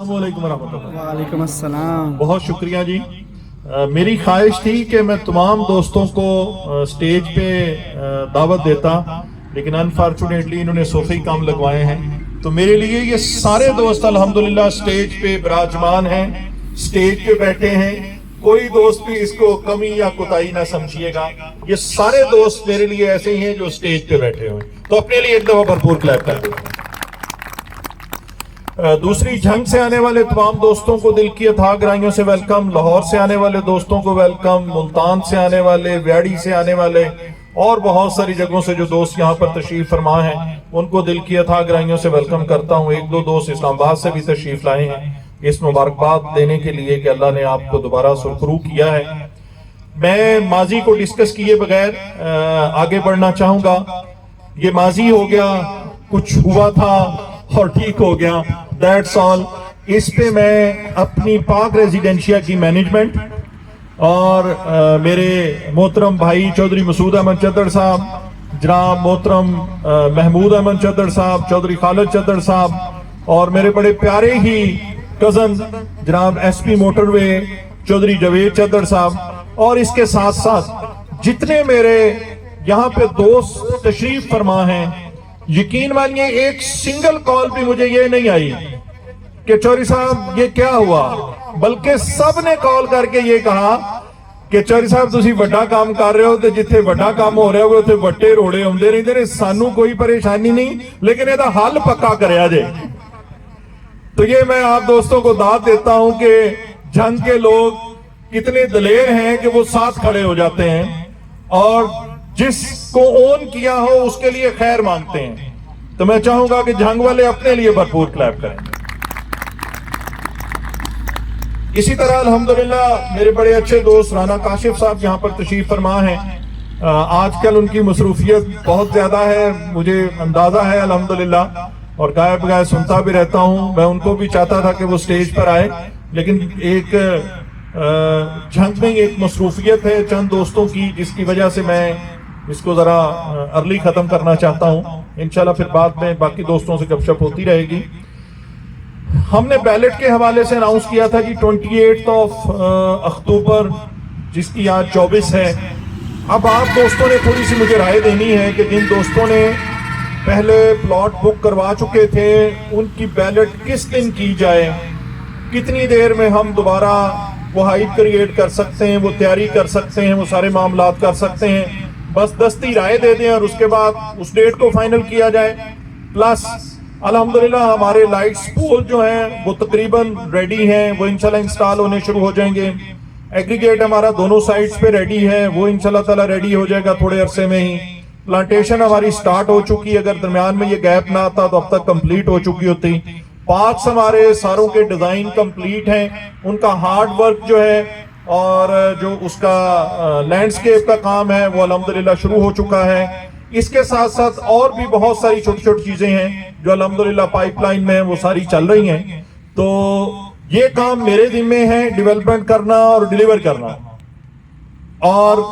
السلام علیکم ورحمۃ اللہ۔ وعلیکم السلام۔ بہت شکریہ جی۔ میری خواہش تھی کہ میں تمام دوستوں کو سٹیج پہ دعوت دیتا، لیکن انفارچونیٹلی انہوں نے صوفی کام لگوائے ہیں، تو میرے لیے یہ سارے دوست الحمدللہ سٹیج پہ براجمان ہیں، سٹیج پہ بیٹھے ہیں۔ کوئی دوست بھی اس کو کمی یا کوتاہی نہ سمجھیے گا، یہ سارے دوست میرے لیے ایسے ہی ہیں جو سٹیج پہ بیٹھے ہوئے، تو اپنے لیے ایک دفعہ بھرپور کلیپ کر دیں۔ دوسری جھنگ سے آنے والے تمام دوستوں کو دل کی اتھاہ گرائیوں سے ویلکم، لاہور سے آنے والے دوستوں کو ویلکم، ملتان سے آنے والے، ویاڑی سے آنے والے اور بہت ساری جگہوں سے جو دوست یہاں پر تشریف فرما ہیں ان کو دل کی اتھاہ گرائیوں سے ویلکم کرتا ہوں۔ ایک دو دوست اسلام آباد سے بھی تشریف لائے ہیں اس مبارکباد دینے کے لیے کہ اللہ نے آپ کو دوبارہ سرخرو کیا ہے۔ میں ماضی کو ڈسکس کیے بغیر آگے بڑھنا چاہوں گا۔ یہ ماضی ہو گیا، کچھ ہوا تھا اور ٹھیک ہو گیا، دیٹس آل۔ اس پہ میں اپنی پاک ریزیڈنشیا کی مینجمنٹ اور میرے محترم بھائی چودھری مسعود احمد چدر صاحب، جناب محترم محمود احمد چدر صاحب، چودھری خالد چدر صاحب اور میرے بڑے پیارے ہی کزن جناب ایس پی موٹر وے چودھری جوید چدر صاحب، اور اس کے ساتھ ساتھ جتنے میرے یہاں پہ دوست تشریف فرما ہیں، یقین مانیے ایک سنگل کال بھی مجھے یہ نہیں آئی کہ چوری صاحب یہ کیا ہوا، بلکہ سب نے کال کر کے یہ کہا کہ چوری صاحب تسی بڑا کام کر رہے ہو تے جتھے بڑا کام ہو رہا ہے اتنے وٹے روڑے ہوندے رہندے نے، سانو کوئی پریشانی نہیں لیکن یہ حل پکا کریا جے۔ تو یہ میں آپ دوستوں کو داد دیتا ہوں کہ جنگ کے لوگ کتنے دلیر ہیں کہ وہ ساتھ کھڑے ہو جاتے ہیں اور جس کو اون کیا ہو اس کے لیے خیر مانگتے ہیں۔ تو میں چاہوں گا کہ جنگ والے اپنے لیے بھرپور کلیپ کریں۔ اسی طرح الحمدللہ میرے بڑے اچھے دوست رانا کاشف صاحب یہاں پر تشریف فرما ہیں۔ آج کل ان کی مصروفیت بہت زیادہ ہے، مجھے اندازہ ہے الحمدللہ، اور گائے بگائے سنتا بھی رہتا ہوں۔ میں ان کو بھی چاہتا تھا کہ وہ سٹیج پر آئے، لیکن ایک جنگ میں ایک مصروفیت ہے چند دوستوں کی جس کی وجہ سے میں اس کو ذرا ارلی ختم کرنا چاہتا ہوں۔ انشاءاللہ پھر بعد میں باقی دوستوں سے گپ شپ ہوتی رہے گی۔ ہم نے بیلٹ کے حوالے سے اناؤنس کیا تھا کہ 28 اکتوبر جس کی آج 24 ہے۔ اب آپ دوستوں نے تھوڑی سی مجھے رائے دینی ہے کہ جن دوستوں نے پہلے پلاٹ بک کروا چکے تھے ان کی بیلٹ کس دن کی جائے، کتنی دیر میں ہم دوبارہ وہ ہائپ کریٹ کر سکتے ہیں، وہ تیاری کر سکتے ہیں، وہ سارے معاملات کر سکتے ہیں۔ بس دستی رائے دے دیں اور اس کے بعد اس ڈیٹ کو فائنل کیا جائے۔ پلس الحمدللہ ہمارے لائٹس پول جو ہیں وہ تقریباً ریڈی ہیں، وہ انشاءاللہ انسٹال ہونے شروع ہو جائیں گے۔ ایگریگیٹ ہمارا دونوں سائٹس پہ ریڈی ہے، وہ انشاءاللہ تعالی ریڈی ہو جائے گا تھوڑے عرصے میں ہی۔ پلانٹیشن ہماری سٹارٹ ہو چکی ہے، اگر درمیان میں یہ گیپ نہ آتا تو اب تک کمپلیٹ ہو چکی ہوتی۔ پارٹس ہمارے ساروں کے ڈیزائن کمپلیٹ ہیں، ان کا ہارڈ ورک جو ہے اور جو اس کا لینڈسکیپ کا کام ہے وہ الحمدللہ شروع ہو چکا ہے۔ اس کے ساتھ ساتھ اور بھی بہت ساری چھوٹی چھوٹی چیزیں ہیں جو الحمدللہ پائپ لائن میں ہیں، وہ ساری چل رہی ہیں۔ تو یہ کام میرے ذمہ ہے، ڈیولپمنٹ کرنا اور ڈیلیور کرنا اور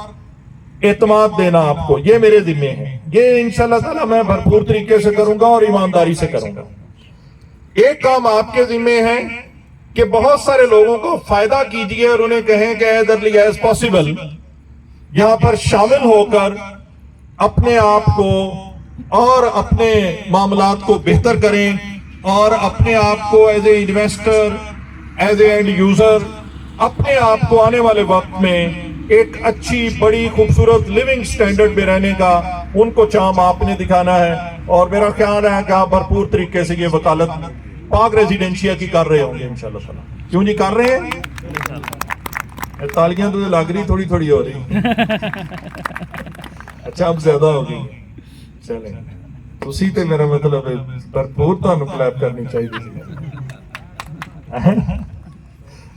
اعتماد دینا آپ کو، یہ میرے ذمہ ہے۔ یہ انشاءاللہ تعالی میں بھرپور طریقے سے کروں گا اور ایمانداری سے کروں گا۔ ایک کام آپ کے ذمہ ہے کہ بہت سارے لوگوں کو فائدہ کیجئے اور انہیں کہیں کہ ایز ارلی ایز پاسبل یہاں پر شامل ہو کر اپنے آپ کو اور اپنے معاملات کو بہتر کریں اور اپنے آپ کو as a investor, as a and user, اپنے آپ کو آنے والے وقت میں ایک اچھی بڑی خوبصورت لیونگ سٹینڈرڈ میں رہنے کا ان کو چام آپ نے دکھانا ہے۔ اور میرا خیال ہے کہ آپ بھرپور طریقے سے یہ وکالت پاک ریزیڈنشیا کی کر رہے ہوں گے انشاءاللہ تعالی۔ کیوں جی کر رہے ہیں؟ تالیاں تو لگ رہی تھوڑی تھوڑی ہو رہی، اچھا اب زیادہ ہو گئی۔ چلیں اسی تے میرا مطلب ہے بھرپور تانوں کلیپ کرنی چاہیے۔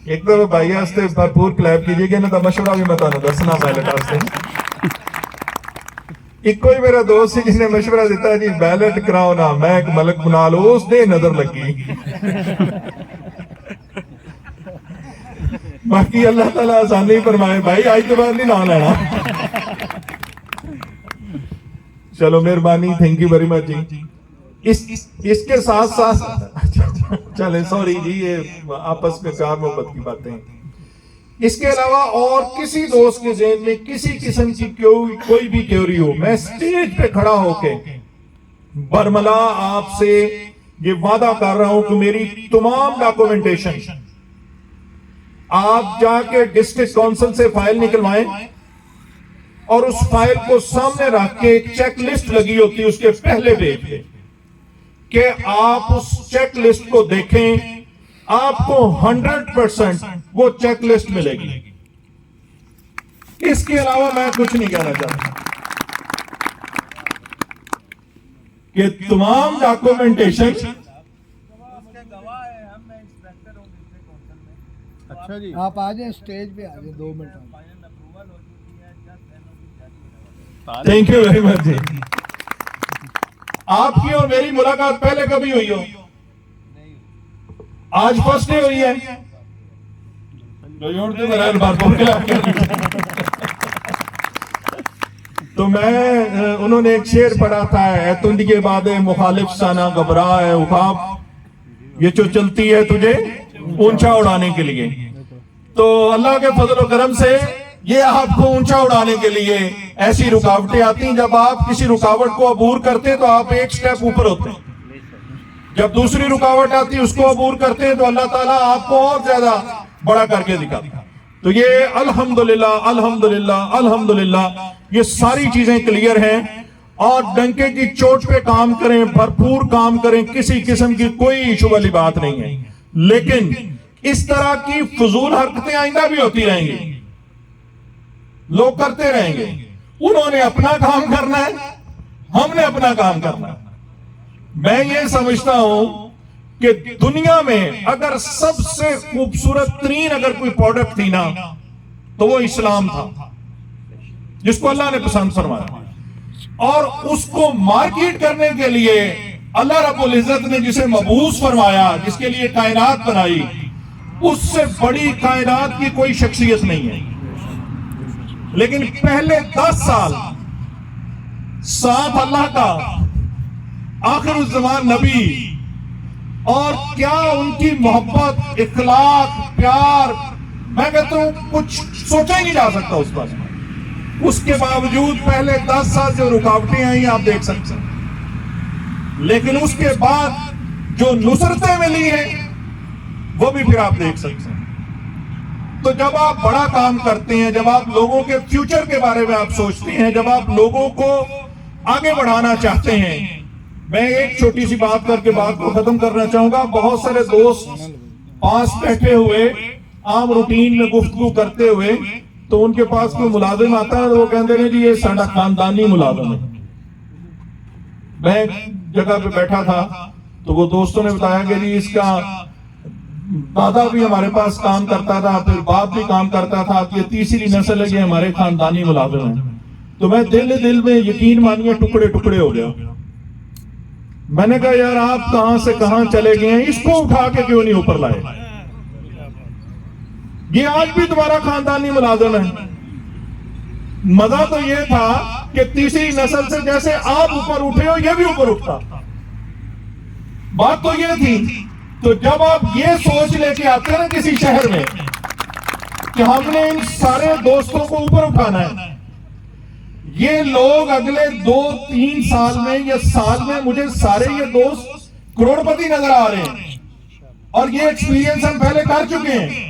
ایک دفعہ بھائی واسطے بھرپور کلیپ کیجیے گا، نہ تو مشورہ بھی میں تانوں دسنا بیلٹ واسطے۔ ایک کوئی میرا دوست سی جس نے مشورہ دیتا ہے جی بیلٹ کراؤ نا، میں ایک ملک بنا لو، اس نے نظر لگی۔ باقی اللہ تعالیٰ آسانی فرمائے بھائی، آج کے بعد نہیں نہ لینا۔ چلو مہربانی، تھینک یو ویری مچ جی۔ اس کے ساتھ ساتھ چلیں سوری جی، یہ آپس میں پیار محبت کی باتیں ہیں. اس کے علاوہ اور کسی دوست کے ذہن میں کسی قسم کی کوئی بھی کیوری ہو، میں سٹیج پہ کھڑا ہو کے برملا آپ سے یہ وعدہ کر رہا ہوں کہ میری تمام ڈاکومنٹیشن آپ جا کے ڈسٹرکٹ کونسل سے فائل نکلوائیں اور اس فائل کو سامنے رکھ کے ایک چیک لسٹ لگی ہوتی ہے اس کے پہلے پیج پہ کہ آپ اس چیک لسٹ کو دیکھیں، آپ کو 100% وہ چیک لسٹ ملے گی. اس کے علاوہ میں کچھ نہیں کہنا چاہتا کہ تمام ڈاکومنٹیشن. اچھا جی، آپ آ جائیں اسٹیج پہ، آ جائیں 2 منٹ. تھینک یو ویری مچ جی. آپ کی اور میری ملاقات پہلے کبھی ہوئی ہو؟ آج فرسٹ ڈے ہوئی ہے. تو میں انہوں نے ایک شعر پڑھا تھا، اے تند کے بعد مخالف سانا گھبرا ہے عقاب، یہ جو چلتی ہے تجھے اونچا اڑانے کے لیے. تو اللہ کے فضل و کرم سے یہ آپ کو اونچا اڑانے کے لیے ایسی رکاوٹیں آتی ہیں. جب آپ کسی رکاوٹ کو عبور کرتے تو آپ ایک سٹیپ اوپر ہوتے ہیں، جب دوسری رکاوٹ آتی اس کو عبور کرتے ہیں تو اللہ تعالیٰ آپ کو اور زیادہ بڑا کر کے دکھاتا. تو یہ الحمدللہ الحمدللہ الحمدللہ یہ ساری چیزیں کلیئر ہیں. اور ڈنکے کی چوٹ پہ کام کریں، بھرپور کام کریں، کسی قسم کی کوئی ایشو والی بات نہیں ہے. لیکن اس طرح کی فضول حرکتیں آئندہ بھی ہوتی رہیں گی، لوگ کرتے رہیں گے. انہوں نے اپنا کام کرنا ہے، ہم نے اپنا کام کرنا ہے. میں یہ سمجھتا ہوں کہ دنیا میں اگر سب سے خوبصورت ترین اگر کوئی پروڈکٹ تھی نا تو وہ اسلام تھا، جس کو اللہ نے پسند فرمایا. اور اس کو مارکیٹ کرنے کے لیے اللہ رب العزت نے جسے مبعوث فرمایا، جس کے لیے کائنات بنائی، اس سے بڑی کائنات کی کوئی شخصیت نہیں ہے. لیکن پہلے 10 سال ساتھ اللہ کا آخر الزمان نبی، اور کیا ان کی محبت، اخلاق، پیار، میں کہتا ہوں کچھ سوچا ہی نہیں جا سکتا اس پر. اس کے باوجود پہلے 10 سال جو رکاوٹیں آئیں آپ دیکھ سکتے ہیں، لیکن اس کے بعد جو نصرتیں ملی ہیں وہ بھی پھر آپ دیکھ سکتے ہیں. تو جب آپ بڑا کام کرتے ہیں، جب آپ لوگوں کے فیوچر کے بارے میں آپ سوچتے ہیں، جب آپ لوگوں کو آگے بڑھانا چاہتے ہیں، میں ایک چھوٹی سی بات کر کے بات کو ختم کرنا چاہوں گا. بہت سارے دوست پاس بیٹھے ہوئے عام روٹین میں گفتگو کرتے ہوئے تو ان کے پاس کوئی ملازم آتا ہے تو وہ کہتے ہیں جی یہ ساڈا خاندانی ملازم ہے. میں ایک جگہ پہ بیٹھا تھا تو وہ دوستوں نے بتایا کہ جی اس کا دادا بھی ہمارے پاس کام کرتا تھا، پھر باپ بھی کام کرتا تھا، یہ تیسری نسل ہے کہ ہمارے خاندانی ملازم ہیں. تو میں دل میں یقین مانیے ٹکڑے ٹکڑے ہو گیا. میں نے کہا یار آپ کہاں سے کہاں چلے گئے ہیں، اس کو اٹھا کے کیوں نہیں اوپر لائے؟ یہ آج بھی تمہارا خاندانی ملازم ہے. مزہ تو یہ تھا کہ تیسری نسل سے جیسے آپ اوپر اٹھے ہو یہ بھی اوپر اٹھتا. بات تو یہ تھی. تو جب آپ یہ سوچ لے کے آتے ہیں نا کسی شہر میں کہ ہم نے ان سارے دوستوں کو اوپر اٹھانا ہے، یہ لوگ اگلے 2-3 سال میں یا سال میں مجھے سارے یہ دوست کروڑ پتی نظر آ رہے ہیں، اور یہ ایکسپیرینس ہم پہلے کر چکے ہیں.